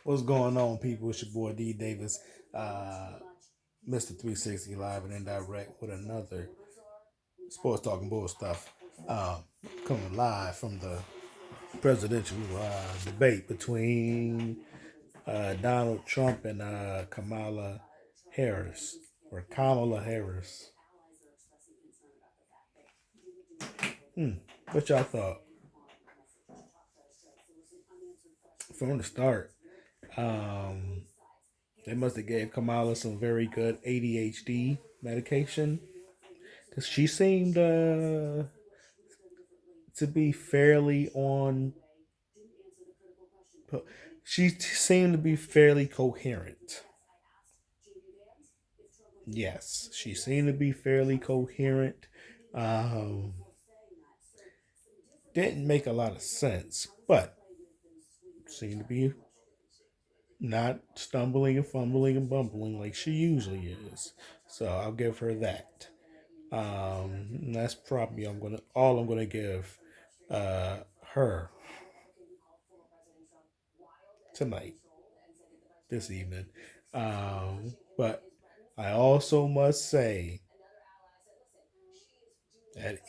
What's going on, people? It's your boy D Davis, Mr. 360 Live and Indirect with another sports talking bull stuff. Coming live from the presidential debate between Donald Trump and Kamala Harris, or Kamala Harris. What y'all thought from the start? Um, they must have gave Kamala some very good ADHD medication because she seemed to be fairly on. She seemed to be fairly coherent. Yes, she seemed to be fairly coherent. Um, didn't make a lot of sense, but seemed to be not stumbling and fumbling and bumbling like she usually is. So I'll give her that. That's probably I'm gonna give uh, her tonight, this evening. But I also must say that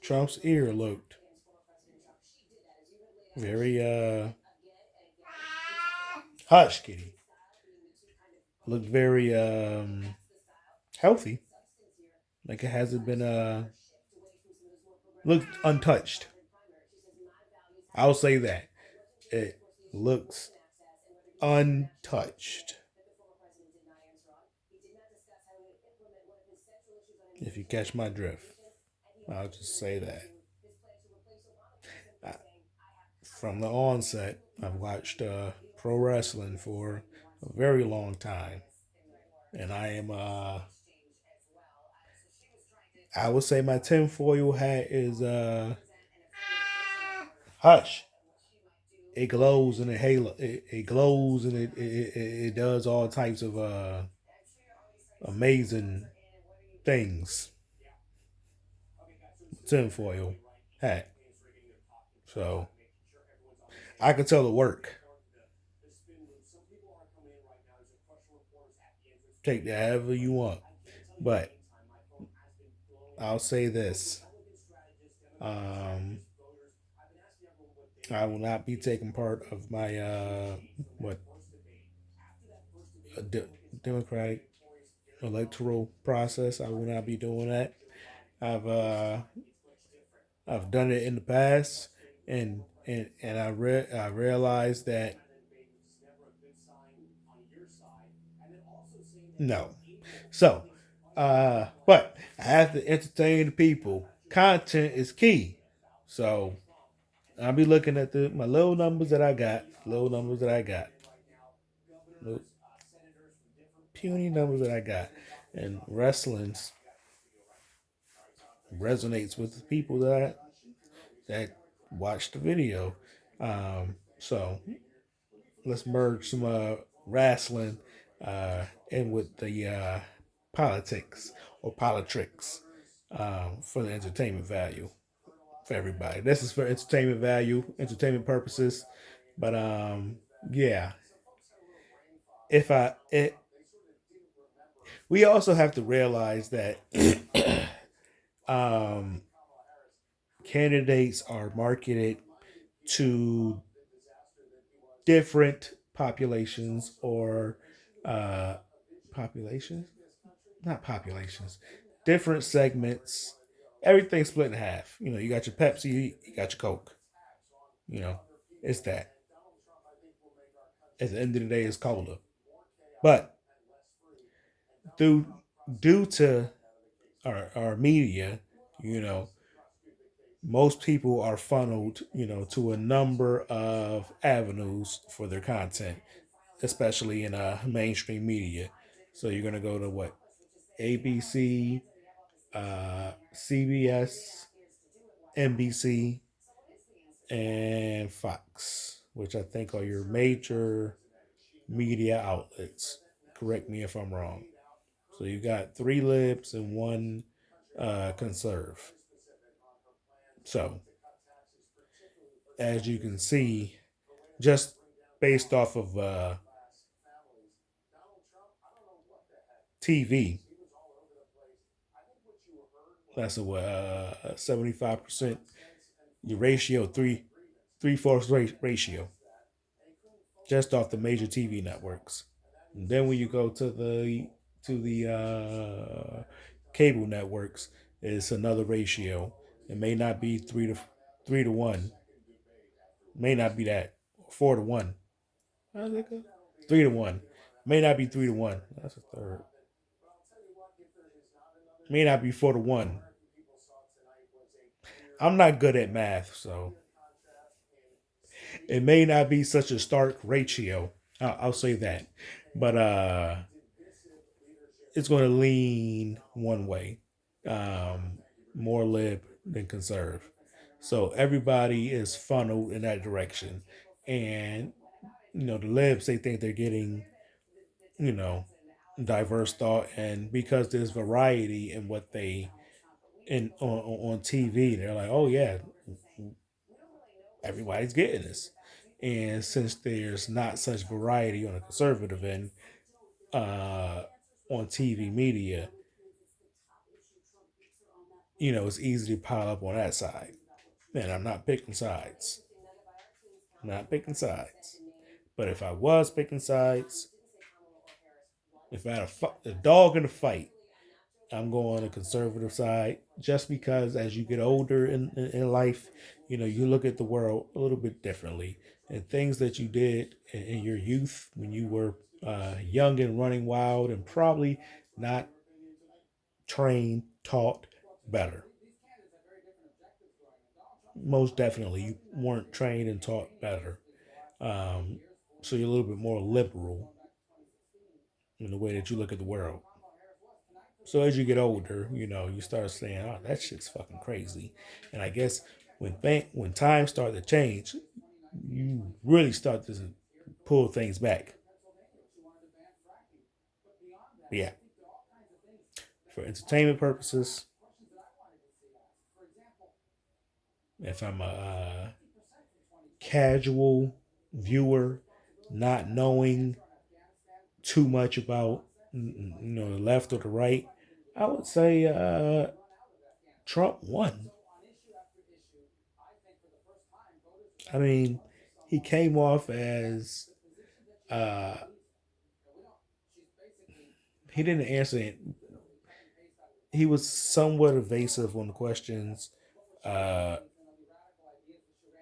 Trump's ear looked very hush kitty. Looked very healthy. Like it hasn't been looked untouched. I'll say that. It looks untouched. If you catch my drift. I'll just say that. I, from the onset, I've watched pro wrestling for a very long time. And I would say my tinfoil hat is hush. It glows and it halo. It glows and it does all types of amazing things. Tinfoil hat. So I can tell it work. Take that however you want. But I'll say this. Um, I will not be taking part of my what de- democratic electoral process. I will not be doing that. I've uh, I've done it in the past, and I realized that no. So, but I have to entertain the people. Content is key. So I'll be looking at my little numbers that I got, little puny numbers that I got, and wrestling resonates with the people that watch the video. So let's merge some wrestling in with the politics or politics for the entertainment value for everybody. This is for entertainment value, entertainment purposes. But yeah, if I it, we also have to realize that um, candidates are marketed to different populations or uh, populations, not populations, different segments. Everything's split in half. You know, you got your Pepsi, you got your Coke. You know, it's that. At the end of the day, it's cola. But through due to our media, you know, most people are funneled, to a number of avenues for their content, especially in mainstream media. So you're gonna go to what, ABC, CBS, NBC, and Fox, which I think are your major media outlets. Correct me if I'm wrong. So you got three libs and one conserve. So as you can see, just based off of TV. That's a 75% your ratio, three-fourths ratio, just off the major TV networks. And then when you go to the cable networks, it's another ratio. It may not be 3 to 1. May not be that 4 to 1. How does it go? 3 to 1. May not be 3 to 1. That's a third. May not be 4 to 1. I'm not good at math, so it may not be such a stark ratio. I'll say that, but it's going to lean one way, more lib than conserve. So everybody is funneled in that direction, and the libs, they think they're getting you know diverse thought, and because there's variety in what they in on TV, they're like, oh yeah, everybody's getting this. And since there's not such variety on the conservative end, uh, on TV media, it's easy to pile up on that side. And I'm not picking sides. I'm not picking sides. But if I was picking sides, if I had a dog in the fight, I'm going on the conservative side just because as you get older in life, you look at the world a little bit differently. And things that you did in your youth when you were young and running wild and probably not trained, taught better. Most definitely, you weren't trained and taught better. Um, so you're a little bit more liberal in the way that you look at the world. So as you get older, you start saying, "Oh, that shit's fucking crazy." And I guess when times start to change, you really start to pull things back. But yeah, for entertainment purposes, if I'm a casual viewer, not knowing too much about the left or the right, I would say Trump won. I mean, he came off as uh, he didn't answer it. He was somewhat evasive on the questions. Uh,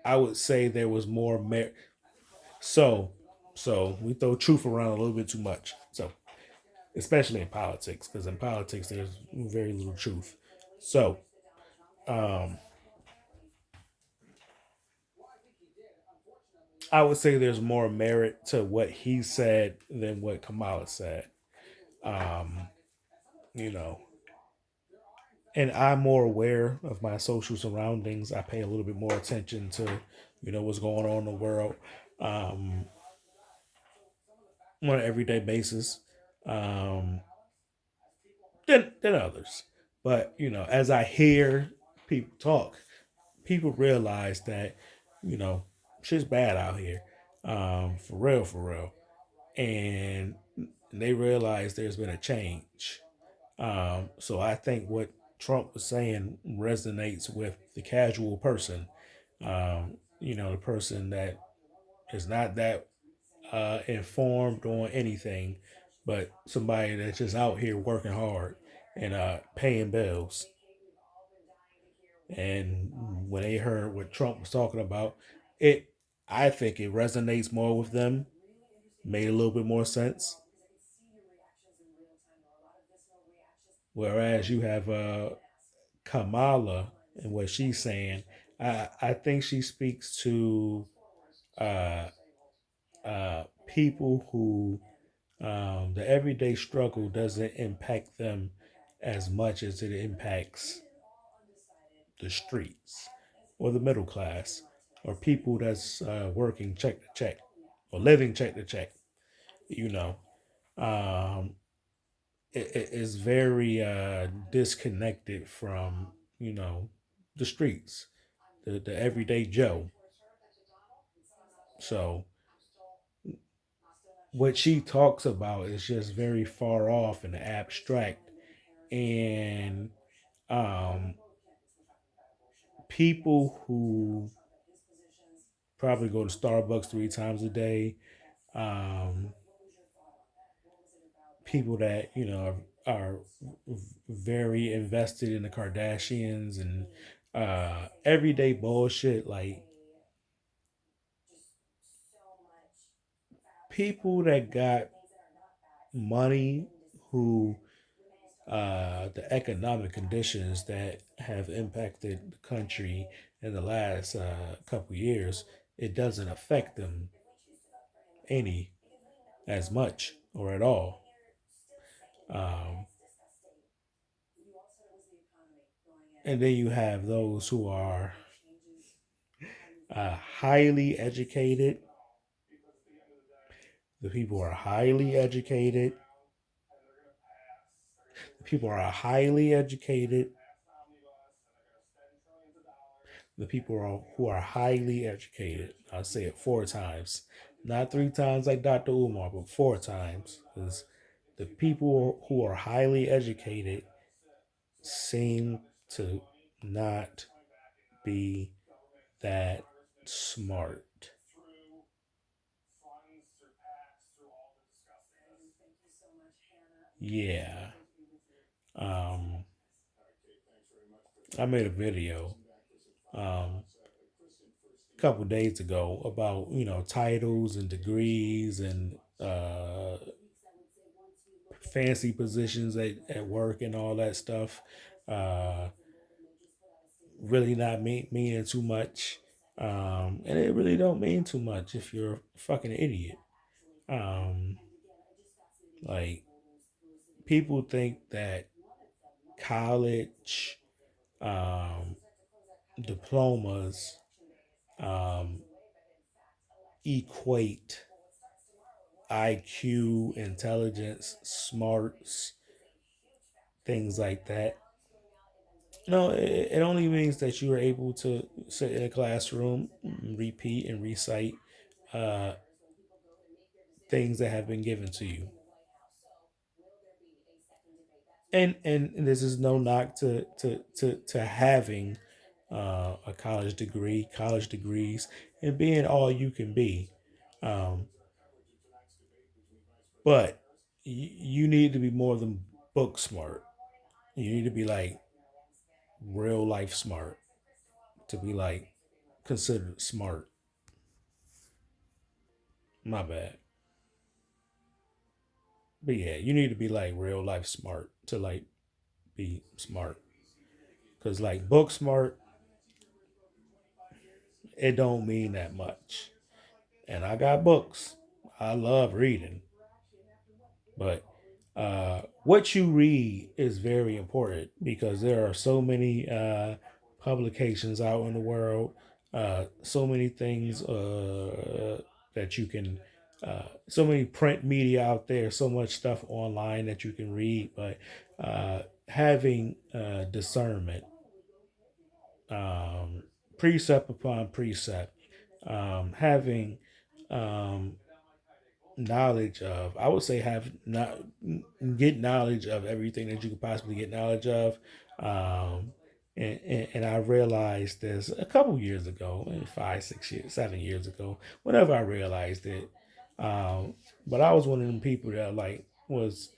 I would say there was more so so we throw truth around a little bit too much. So especially in politics, because in politics there's very little truth. So um, I would say there's more merit to what he said than what Kamala said. Um, you know, and I'm more aware of my social surroundings. I pay a little bit more attention to, what's going on in the world, um, on an everyday basis, um, than others. But as I hear people talk, people realize that you know shit's bad out here, for real, and they realize there's been a change. So I think what Trump was saying resonates with the casual person. The person that is not that informed on anything, but somebody that's just out here working hard and paying bills. And when they heard what Trump was talking about, it I think it resonates more with them. Made a little bit more sense. Whereas you have Kamala and what she's saying, I think she speaks to uh, people who the everyday struggle doesn't impact them as much as it impacts the streets or the middle class or people that's working check to check or living check to check. You know, um, it is very disconnected from the streets, the everyday Joe. So what she talks about is just very far off and abstract. And um, people who probably go to Starbucks 3 times a day, um, people that are very invested in the Kardashians and everyday bullshit, like people that got money who the economic conditions that have impacted the country in the last couple years, it doesn't affect them any as much or at all. Um, and then you have those who are highly educated. The people are highly educated. The people are highly educated. The people are, who are highly educated. I'll say it 4 times, not 3 times like Dr. Umar, but 4 times, because the people who are highly educated seem to not be that smart. Yeah. Um, I made a video a couple days ago about titles and degrees and fancy positions at work and all that stuff. Uh, really not meaning too much. And it really don't mean too much if you're a fucking idiot. Um, like people think that college um, diplomas um, equate IQ, intelligence, smarts, things like that. No, it only means that you are able to sit in a classroom, repeat and recite uh, things that have been given to you. And this is no knock to having a college degree, college degrees, and being all you can be. Um, but you need to be more than book smart. You need to be like real life smart to be like considered smart. My bad. But yeah, you need to be like real life smart to like be smart. Cause like book smart, it don't mean that much. And I got books. I love reading. But what you read is very important because there are so many publications out in the world, so many things that you can, so many print media out there, so much stuff online that you can read. But having discernment, um, precept upon precept, having um, knowledge of, I would say, have not get knowledge of everything that you could possibly get knowledge of. um and I realized this a couple years ago, 5 6 years 7 years ago, whenever I realized it. But I was one of them people that like was,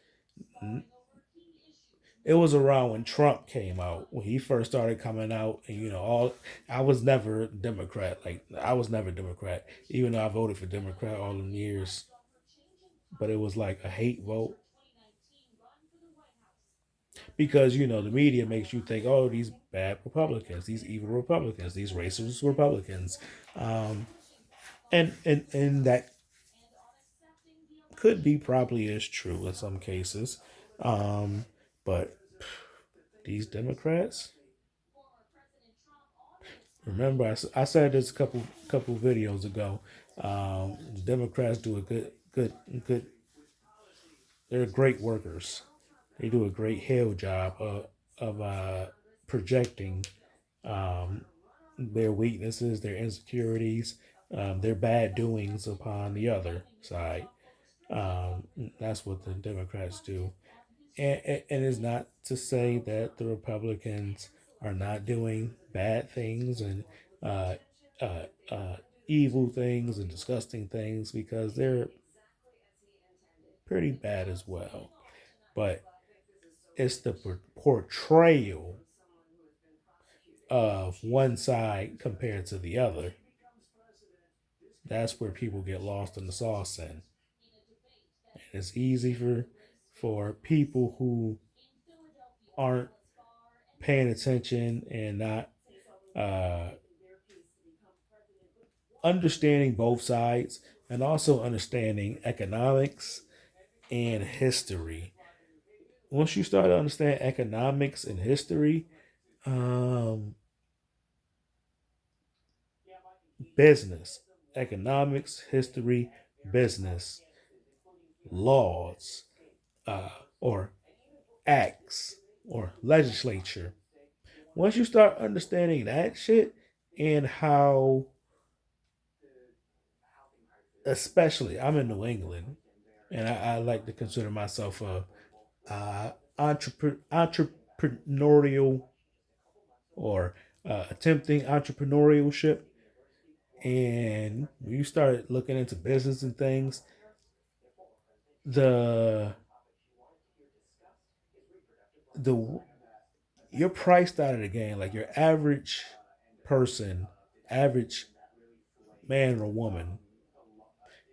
it was around when Trump came out, when he first started coming out, and all, I was never Democrat. Like I was never Democrat, even though I voted for Democrat all them years. But it was like a hate vote because the media makes you think, oh, these bad Republicans, these evil Republicans, these racist Republicans, um, and that could be probably is true in some cases, but these Democrats. Remember, I said this a couple videos ago. The Democrats do a good. They're great workers. They do a great hell job of projecting um, their weaknesses, their insecurities, their bad doings upon the other side. That's what the Democrats do. And it's not to say that the Republicans are not doing bad things and uh, uh, uh, evil things and disgusting things, because they're pretty bad as well. But it's the portrayal of one side compared to the other. That's where people get lost in the sauce. And it's easy for people who aren't paying attention and not uh, understanding both sides, and also understanding economics and history. Once you start to understand economics and history, um, business, economics, history, business, laws, uh, or acts, or legislature. Once you start understanding that shit, and how, especially, I'm in New England, and I like to consider myself a entrepreneurial, or attempting entrepreneurship. And when you start looking into business and things, the the you're priced out of the game. Like your average person, average man or woman,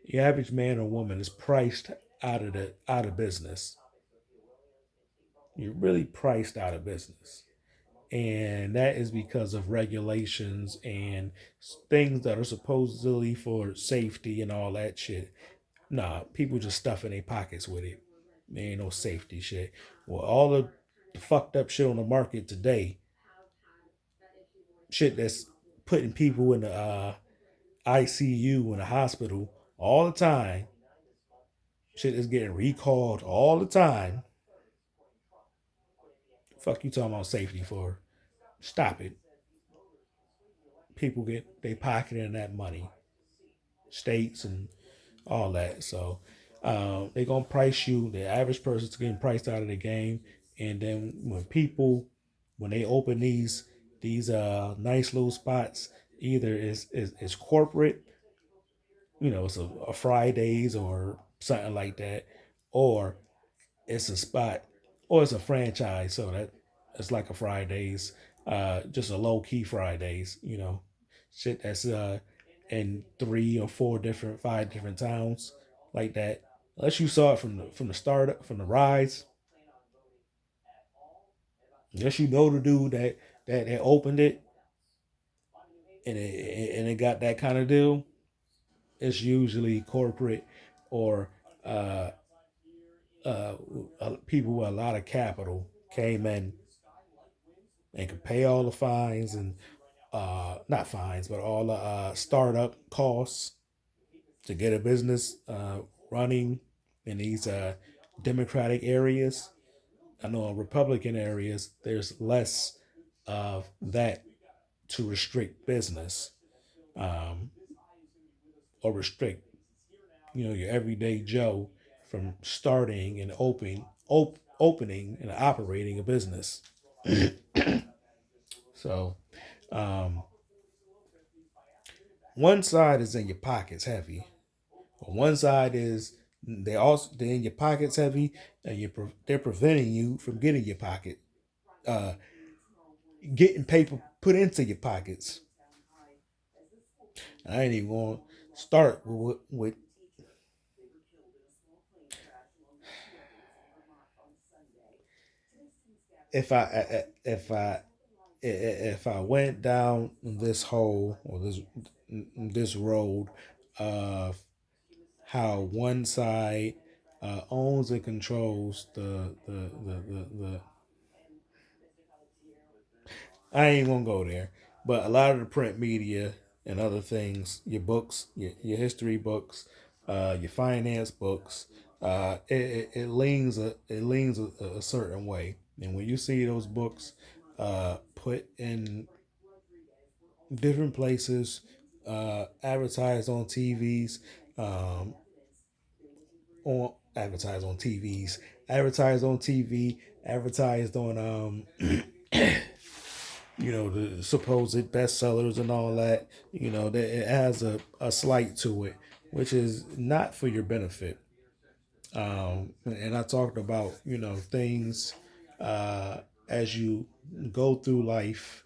your average man or woman is priced out of business. You're really priced out of business. And that is because of regulations and things that are supposedly for safety and all that shit. Nah, people just stuff in their pockets with it. There ain't no safety shit. Well, all the fucked up shit on the market today, shit that's putting people in the ICU in the hospital all the time, shit is getting recalled all the time. Fuck you talking about safety for? Stop it. People get they pocketing that money, states and all that. So they're gonna price you. The average person's getting priced out of the game, and then when they open these nice little spots, either is corporate, it's a Fridays or something like that, or it's a spot, or it's a franchise. So that it's like a Fridays, just a low key Fridays, shit that's in three or four different, five different towns like that. Unless you saw it from the start, from the rise, unless you know the dude that opened it, and it got that kind of deal, it's usually corporate, or uh, people with a lot of capital came in and could pay all the fines and not fines, but all the startup costs to get a business running in these Democratic areas. I know in Republican areas, there's less of that to restrict business, um, or restrict, your everyday Joe from starting and opening and operating a business. So, um, one side is in your pockets heavy. One side is they're in your pockets heavy, and they're preventing you from getting your pocket, uh, getting paper put into your pockets. I ain't even going to start with if I went down this hole, or this road of how one side owns and controls the I ain't gonna go there. But a lot of the print media and other things, your books, your history books, your finance books, it leans a certain way. And when you see those books put in different places, advertised on TVs, um, advertised on TVs, advertised on TV, advertised on the supposed bestsellers and all that. That it has a slight to it, which is not for your benefit. And I talked about things as you go through life.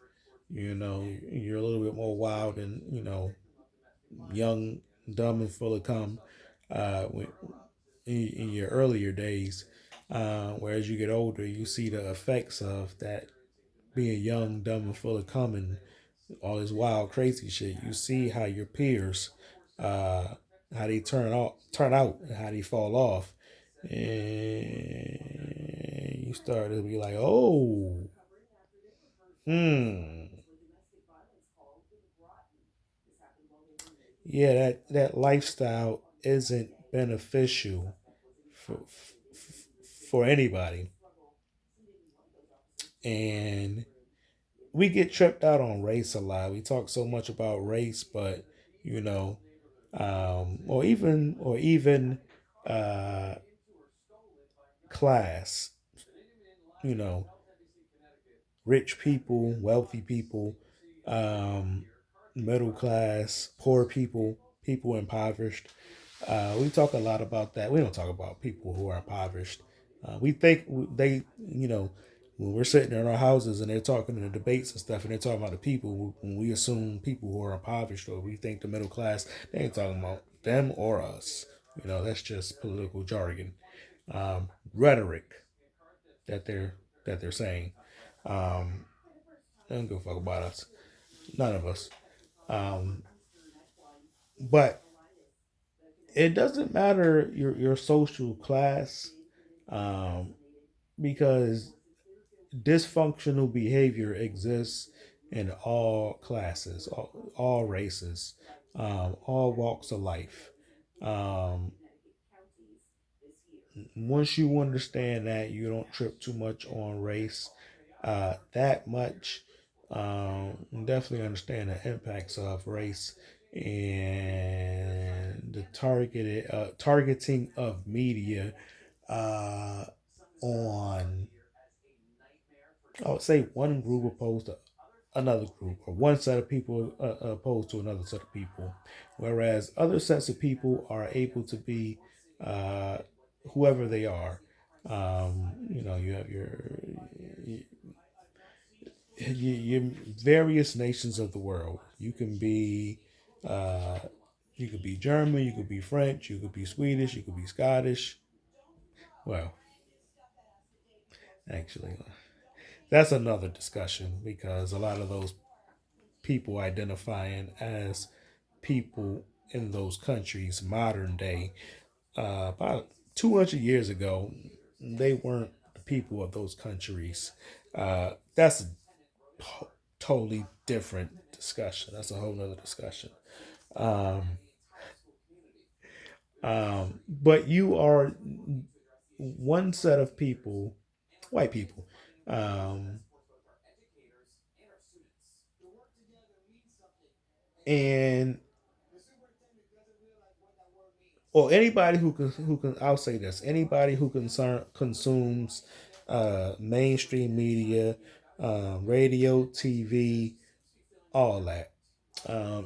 You're a little bit more wild and young, dumb, and full of cum. When, in your earlier days, whereas you get older, you see the effects of that being young, dumb, and full of cum and all this wild, crazy shit. You see how your peers, uh, how they turn out, and how they fall off, and you start to be like, oh, hmm, yeah, that lifestyle isn't beneficial for for anybody, and we get tripped out on race a lot. We talk so much about race, but you know, or even uh, class. You know, rich people, wealthy people, um, middle class, poor people, people impoverished. We talk a lot about that. We don't talk about people who are impoverished. We think they, when we're sitting in our houses and they're talking in the debates and stuff, and they're talking about the people, when we assume people who are impoverished, or we think the middle class, they ain't talking about them or us. That's just political jargon, rhetoric that they're saying. Um, they don't give a fuck about us. None of us. Um, but it doesn't matter your social class, um, because dysfunctional behavior exists in all classes, all races, all walks of life. Um, Once you understand that, you don't trip too much on race that much. Definitely understand the impacts of race and the targeting of media uh, on, I would say, one group opposed to another group, or one set of people opposed to another set of people, whereas other sets of people are able to be uh, whoever they are. You have your various nations of the world. Uh, you could be German, you could be French, you could be Swedish, you could be Scottish. Well, actually, that's another discussion, because a lot of those people identifying as people in those countries, modern day, about 200 years ago, they weren't the people of those countries. That's a totally different discussion. That's a whole nother discussion. Um, but you are one set of people, white people, um, and or anybody who can, I'll say this, anybody who consumes mainstream media, radio, TV, all that.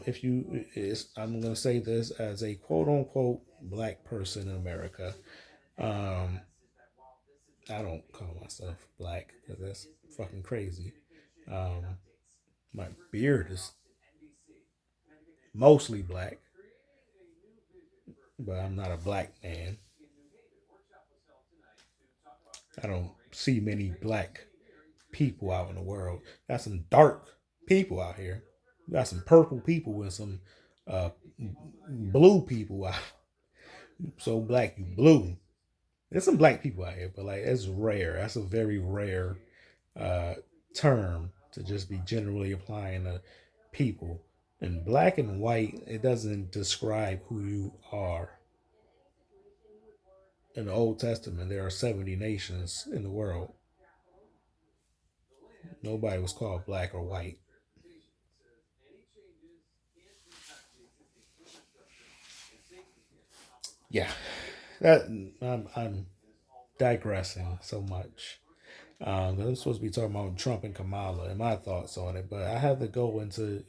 If you is I'm gonna say this as a quote unquote black person in America. um I don't call myself black because that's fucking crazy. um my beard is mostly black, but I'm not a black man. I don't see many black people out in the world. Got some dark people out here. We got some purple people and some uh, blue people out. So black, you blue. There's some black people out here, but like it's rare. That's a very rare uh, term to just be generally applying to people. And black and white, it doesn't describe who you are. In the Old Testament, there are 70 nations in the world. Nobody was called black or white. Yeah, that I'm digressing so much. 'Cause I'm supposed to be talking about Trump and Kamala and my thoughts on it, but I have to go into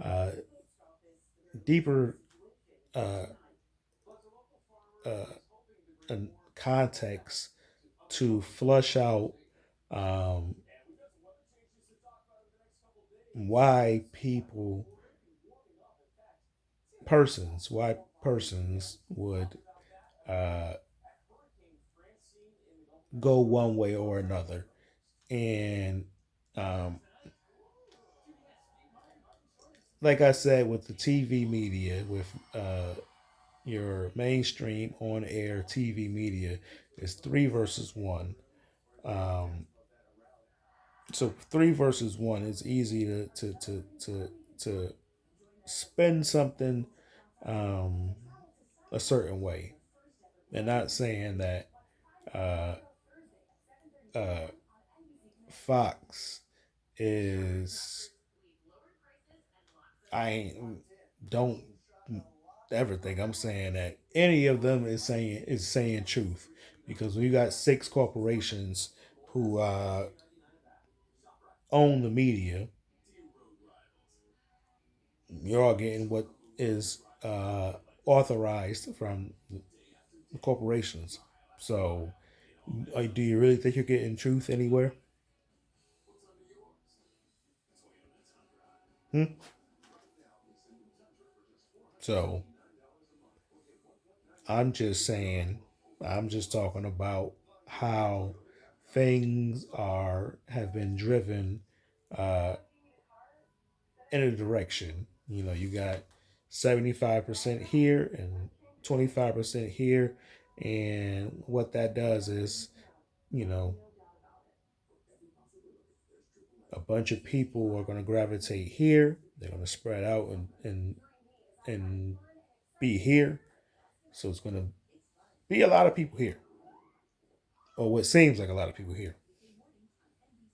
uh, deeper uh, uh, context to flush out um, why persons would uh, go one way or another. And um, like I said, with the TV media, with your mainstream on air TV media, it's three versus one. Um, so three versus one, it's easy to spend something um, a certain way, and not saying that uh, uh, Fox is I ain't, don't ever think I'm saying that any of them is saying truth, because when you got six corporations who own the media, you're all getting what is authorized from the corporations. So, do you really think you're getting truth anywhere? Hmm? So, I'm just saying, I'm just talking about how things are have been driven uh, in a direction. You got 75% here and 25% here, and what that does is, you know, a bunch of people are going to gravitate here. They're going to spread out and be here. So it's going to be a lot of people here, or what seems like a lot of people here.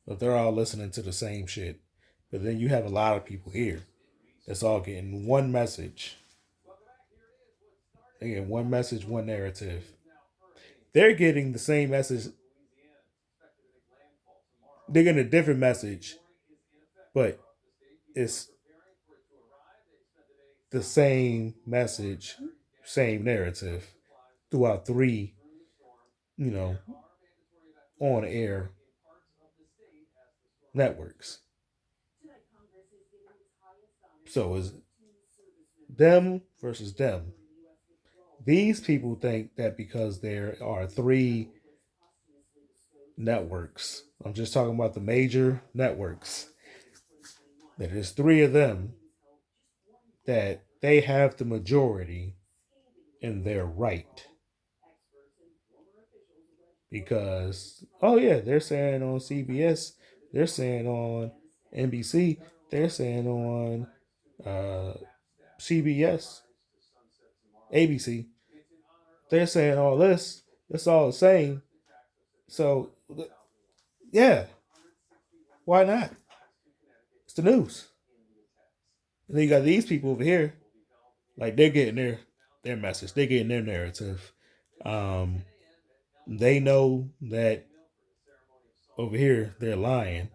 But they're all listening to the same shit. But then you have a lot of people here that's all getting one message. They get one message, one narrative. They're getting the same message. They're getting a different message, but it's the same message, same narrative throughout three, you know, on air networks. So it's them versus them. These people think that because there are three networks, I'm just talking about the major networks, that there's three of them, that they have the majority and they're right. Because, oh yeah, they're saying on CBS, they're saying on NBC, they're saying on uh, CBS, ABC, they're saying all this. It's all the same. So, yeah, why not? It's the news. And then you got these people over here, like they're getting their message, they're getting their narrative. Um, they know that over here they're lying.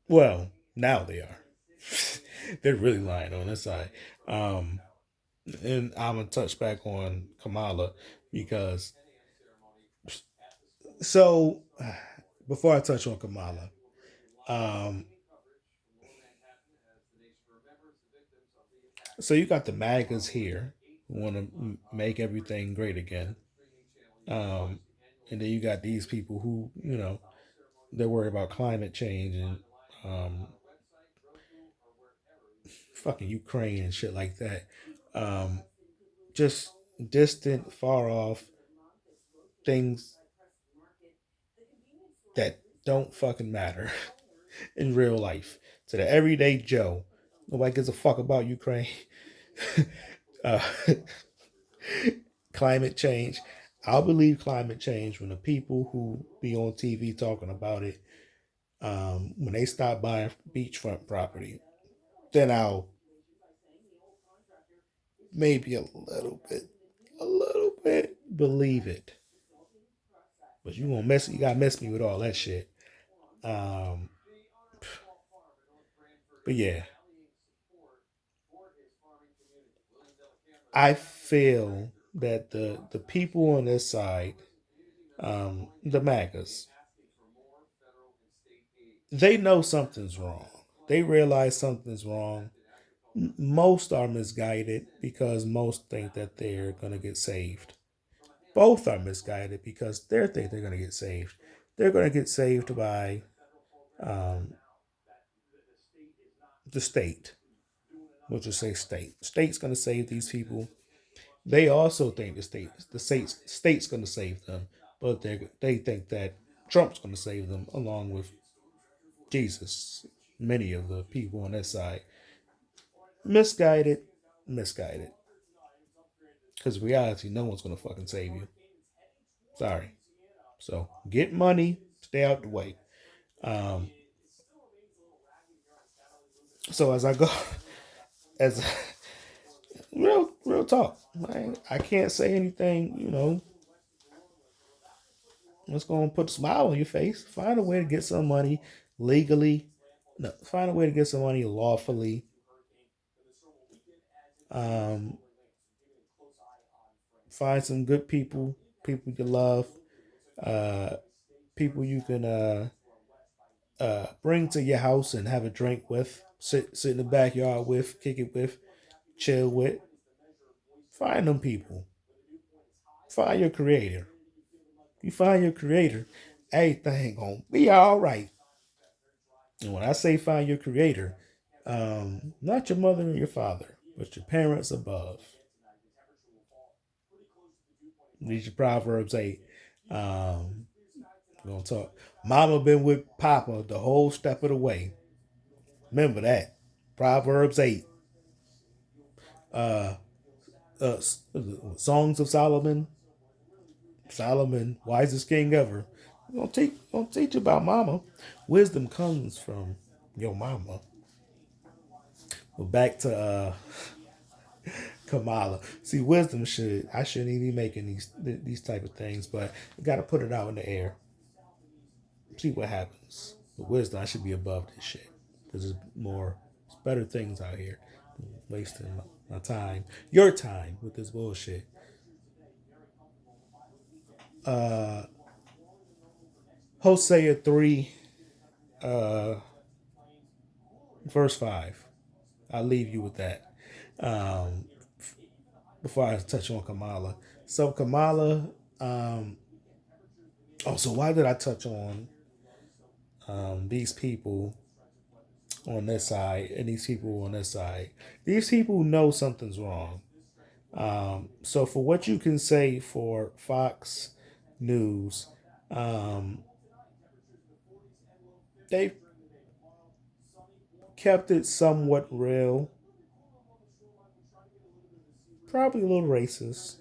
Well, now they are. They're really lying on this side. Um, and I'm gonna touch back on Kamala because so before I touch on Kamala, um, so you got the MAGAs here who want to make everything great again, and then you got these people who they're worried about climate change and um, fucking Ukraine and shit like that. Um, just distant, far off things that don't fucking matter in real life to the everyday Joe. Nobody gives a fuck about Ukraine. uh, Climate change. I'll believe climate change when the people who be on TV talking about it, when they stop buying beachfront property, then maybe a little bit believe it. But you gotta mess me with all that shit. Um, but yeah, I feel that the people on this side, the MAGAs, they know something's wrong. They realize something's wrong. Most are misguided because most think that they're gonna get saved. Both are misguided because they think they're gonna get saved. They're gonna get saved by um, the state. We'll just say state. State's gonna save these people. They also think the state's gonna save them, but they think that Trump's gonna save them along with Jesus. Many of the people on that side misguided, misguided. Because in reality, no one's gonna fucking save you. Sorry. So get money, stay out the way. Um, so as I go, as real talk, I can't say anything. Let's go and put a smile on your face. Find a way to get some money legally. No, find a way to get some money lawfully. Um, find some good people you love, uh, people you can bring to your house and have a drink with, sit in the backyard with, kick it with, chill with. Find them people. Find your creator. You find your creator, everything gonna be all right. And when I say find your creator, not your mother and your father, but your parents above. Read your Proverbs 8. Um, we're gonna talk. Mama been with Papa the whole step of the way. Remember that. Proverbs 8. Uh, uh, Songs of Solomon. Solomon, wisest king ever. Gonna teach you about mama. Wisdom comes from your mama. But back to Kamala. See, wisdom I shouldn't even be making these type of things, but you got to put it out in the air. See what happens. With wisdom, I should be above this shit because there's better things out here. Wasting my time, your time with this bullshit. Uh, Hosea 3, uh, verse 5. I'll leave you with that. Um, Before I touch on Kamala. So Kamala, so why did I touch on these people on this side and these people on this side? These people know something's wrong. So for what you can say for Fox News, um, they've kept it somewhat real, probably a little racist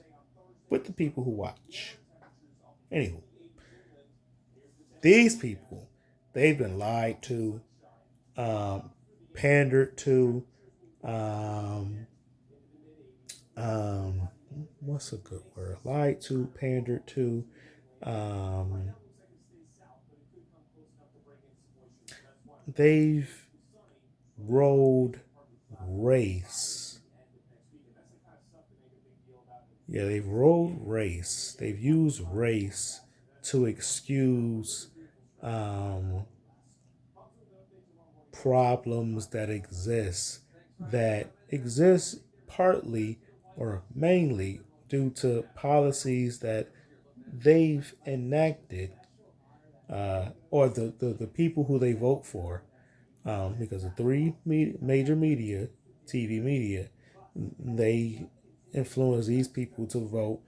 with the people who watch. Anywho, these people, they've been lied to, um, pandered to, um, um, what's a good word? Lied to, pandered to. Um, they've rolled race. Yeah, they've rolled race. They've used race to excuse um, problems that exist partly or mainly due to policies that they've enacted or the people who they vote for, because the major media, TV media, they influence these people to vote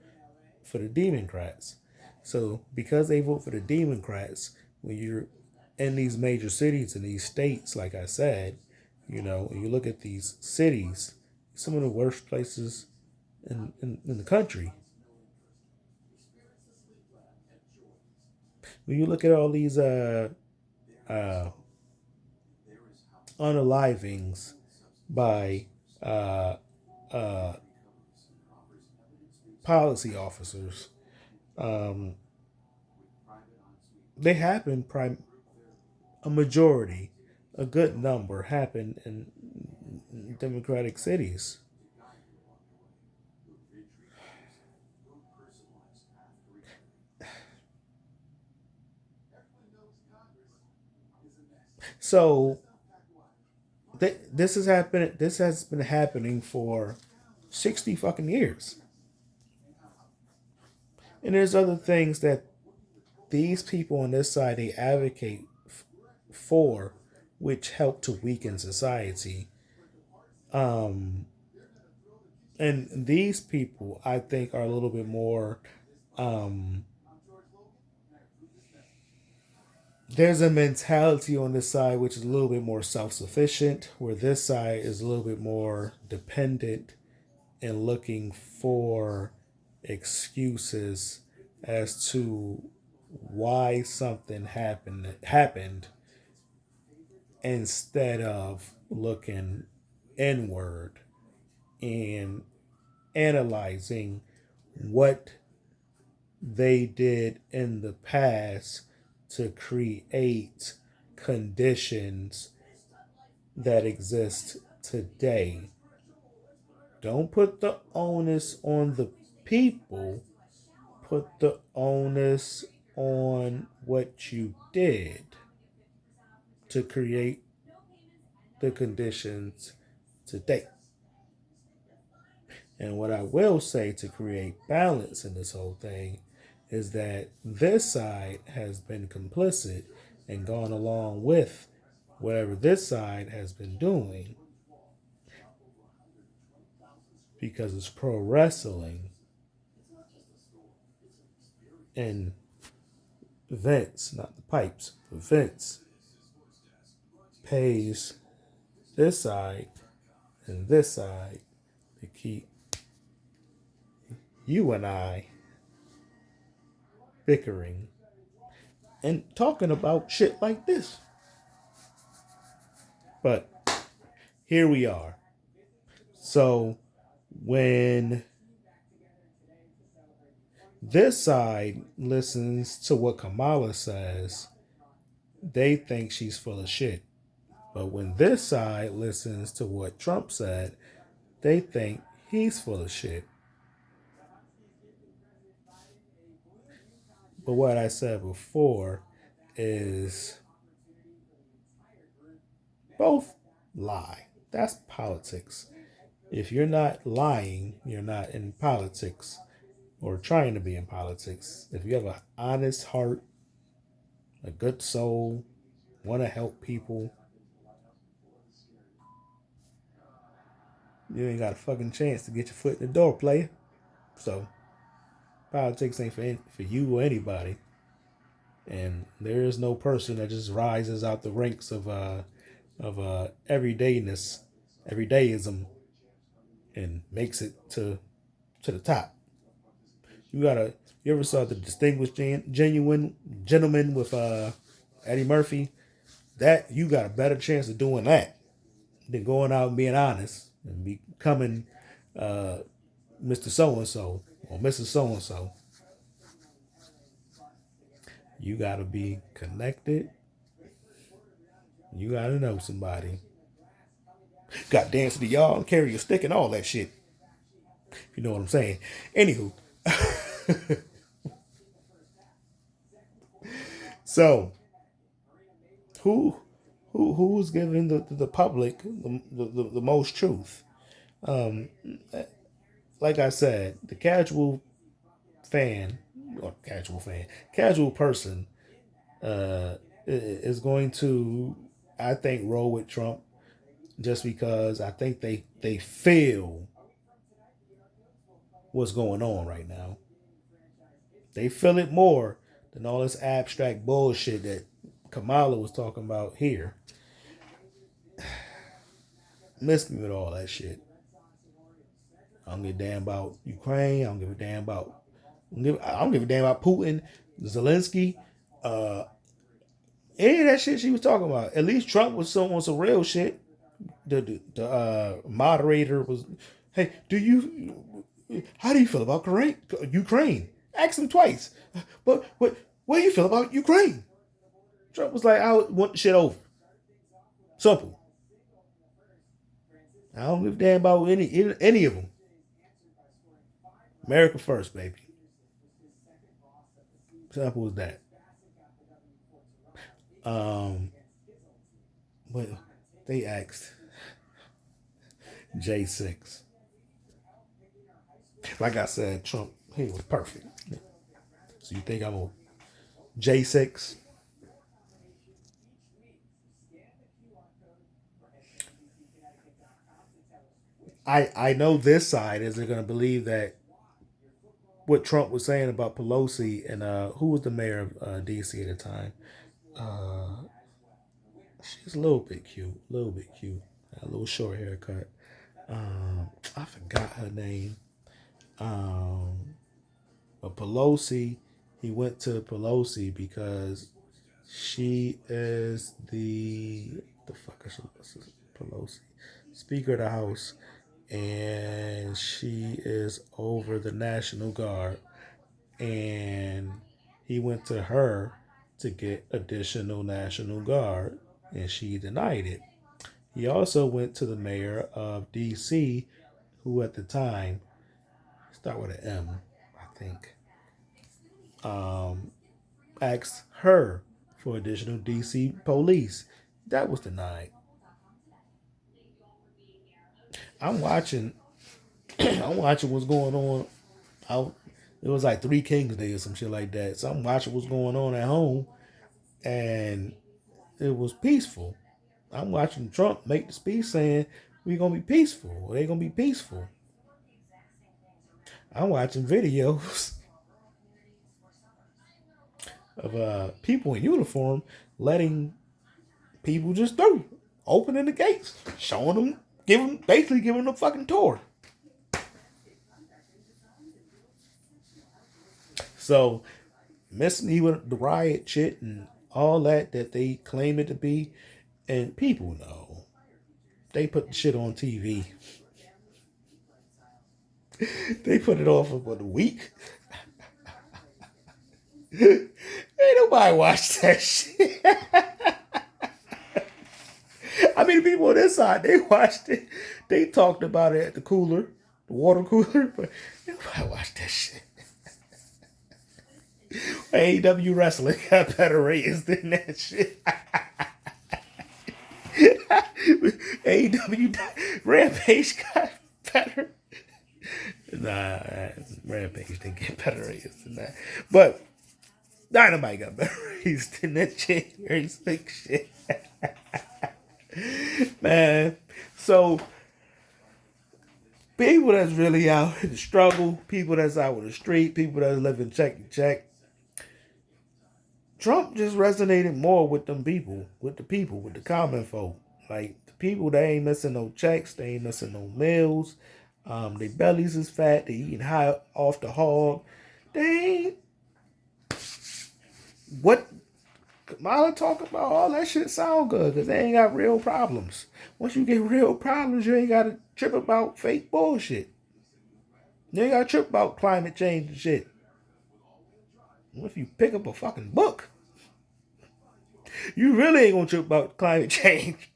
for the Democrats. So because they vote for the Democrats, when you're in these major cities and these states, like I said, when you look at these cities, some of the worst places in the country. When you look at all these uh, unalivings by uh, policy officers. Um, they happen a majority, a good number happen in democratic cities. So this has happened. This has been happening for 60 fucking years. And there's other things that these people on this side they advocate for, which help to weaken society. Um, and these people, I think, are a little bit more. Um, there's a mentality on this side which is a little bit more self-sufficient, where this side is a little bit more dependent and looking for excuses as to why something happened instead of looking inward and analyzing what they did in the past to create conditions that exist today. Don't put the onus on the people, put the onus on what you did to create the conditions today. And what I will say to create balance in this whole thing is that this side has been complicit and gone along with whatever this side has been doing because it's pro wrestling and Vince, not the pipes, but Vince pays this side and this side to keep you and I bickering and talking about shit like this. But here we are. So when this side listens to what Kamala says, they think she's full of shit. But when this side listens to what Trump said, they think he's full of shit. But what I said before is both lie. That's politics. If you're not lying, you're not in politics or trying to be in politics. If you have an honest heart, a good soul, want to help people, you ain't got a fucking chance to get your foot in the door, player. So politics ain't for you or anybody. And there is no person that just rises out the ranks of everydayness, everydayism, and makes it to the top. You ever saw the distinguished genuine gentleman with Eddie Murphy? That you got a better chance of doing that than going out and being honest and becoming Mr. So and so or Mrs. So and so. You got to be connected. You got to know somebody. Got to dance to the y'all and carry your stick and all that shit. You know what I'm saying? Anywho. So, who's giving the public the most truth? Um, like I said, the fan, or casual person, is going to, I think, roll with Trump just because I think they feel what's going on right now. They feel it more than all this abstract bullshit that Kamala was talking about here. Miss me with all that shit. I don't give a damn about Ukraine. I don't give a damn about. I don't give a damn about Putin, Zelensky, any of that shit she was talking about. At least Trump was on some real shit. The moderator was, hey, do you? How do you feel about Ukraine? Ask him twice. But what do you feel about Ukraine? Trump was like, I want the shit over. Simple. I don't give a damn about any of them. America first, baby. Simple as that. Um, but they asked J6. Like I said, Trump, he was perfect. So you think I'm a J6? I know this side isn't going to believe that what Trump was saying about Pelosi and who was the mayor of D.C. at the time. Uh, she's a little bit cute, a little bit cute, a little short haircut. I forgot her name. Um, but Pelosi, he went to Pelosi because she is the fuck is she? Pelosi, Speaker of the House, and she is over the National Guard. And he went to her to get additional National Guard, and she denied it. He also went to the mayor of D.C., who at the time start with an M, I think. Um, Asked her for additional DC police. That was denied. I'm watching. I'm watching what's going on. Out. It was like Three Kings Day or some shit like that. So I'm watching what's going on at home, and it was peaceful. I'm watching Trump make the speech saying we're gonna be peaceful. They're gonna be peaceful. I'm watching videos of people in uniform letting people just through, opening the gates, showing them, basically giving them a fucking tour. So, messing with the riot shit and all that they claim it to be, and people know they put the shit on TV. They put it off for the week. Ain't nobody watch that shit. I mean, the people on this side, they watched it. They talked about it at the cooler, the water cooler, but nobody watched that shit. AEW wrestling got better ratings than that shit. AEW Rampage got better. Nah, Rampage didn't get better ratings than that. But Dynamite got better ratings than that January 6th shit. Man, so people that's really out in the struggle, people that's out in the street, people that's living check to check, Trump just resonated more with them people, with the common folk. Like the people that ain't missing no checks, they ain't missing no meals. Their bellies is fat, they eating high off the hog. They ain't what Kamala talk about, all that shit sound good because they ain't got real problems. Once you get real problems, you ain't got to trip about fake bullshit. You ain't got to trip about climate change and shit. If you pick up a fucking book, you really ain't gonna trip about climate change.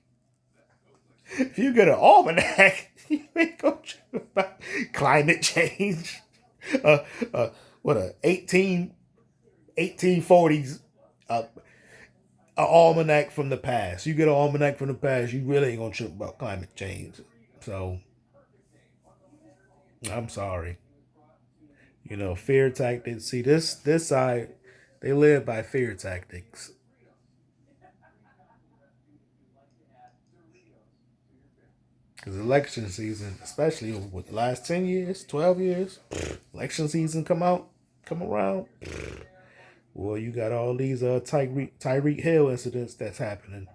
If you get an almanac, you ain't gonna trip about climate change. Uh, what a 1840s almanac from the past. You get an almanac from the past, you really ain't gonna trip about climate change. So I'm sorry. You know, fear tactics. See, this side, they live by fear tactics. Because election season, especially with the last 10 years, 12 years, election season come around. Well, you got all these Tyreek Hill incidents that's happening.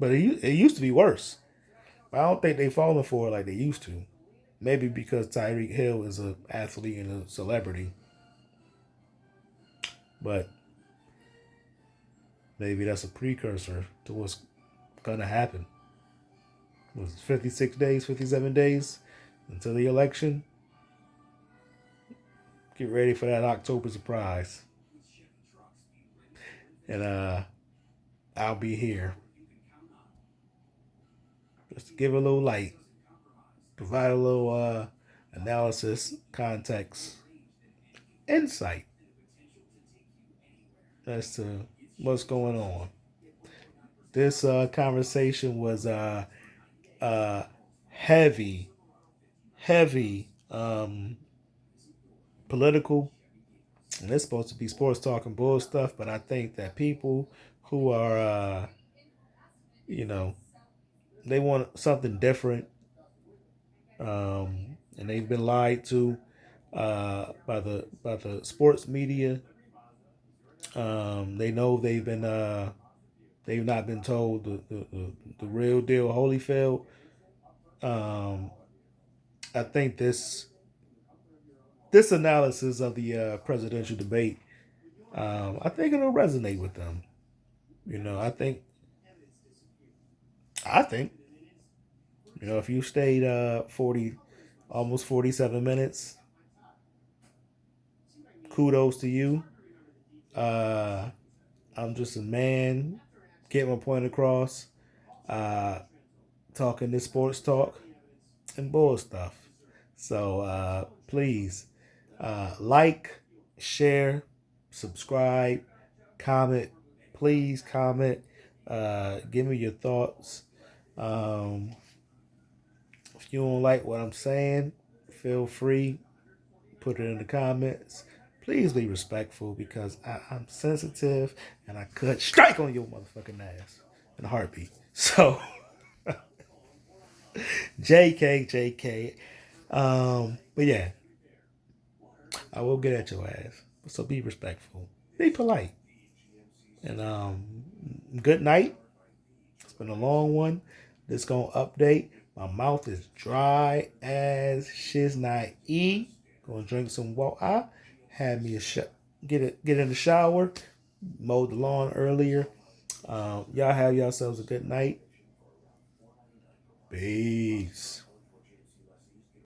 But it used to be worse. I don't think they falling for it like they used to. Maybe because Tyreek Hill is an athlete and a celebrity. But maybe that's a precursor to what's gonna happen. It was 56 days, 57 days until the election. Get ready for that October surprise. And I'll be here just to give a little light, provide a little analysis, context, insight as to what's going on. This conversation was uh, heavy, heavy political, and it's supposed to be sports talk and bull stuff. But I think that people who are, you know, they want something different, and they've been lied to by the sports media. They know they've not been told the real deal, Holyfield. Um, I think this analysis of the presidential debate, I think it'll resonate with them. You know, I think if you stayed 40, almost 47 minutes, kudos to you. Uh, I'm just a man, getting my point across, uh, talking this sports talk and bull stuff. So please like, share, subscribe, comment. Please comment. Give me your thoughts. Um, if you don't like what I'm saying, feel free, put it in the comments. Please be respectful because I'm sensitive and I could strike on your motherfucking ass in a heartbeat. So, JK. But yeah, I will get at your ass. So be respectful, be polite, and good night. It's been a long one. This gonna update. My mouth is dry as shiz not e. Gonna drink some water. Had me get in the shower. Mowed the lawn earlier. Y'all have yourselves a good night. Peace.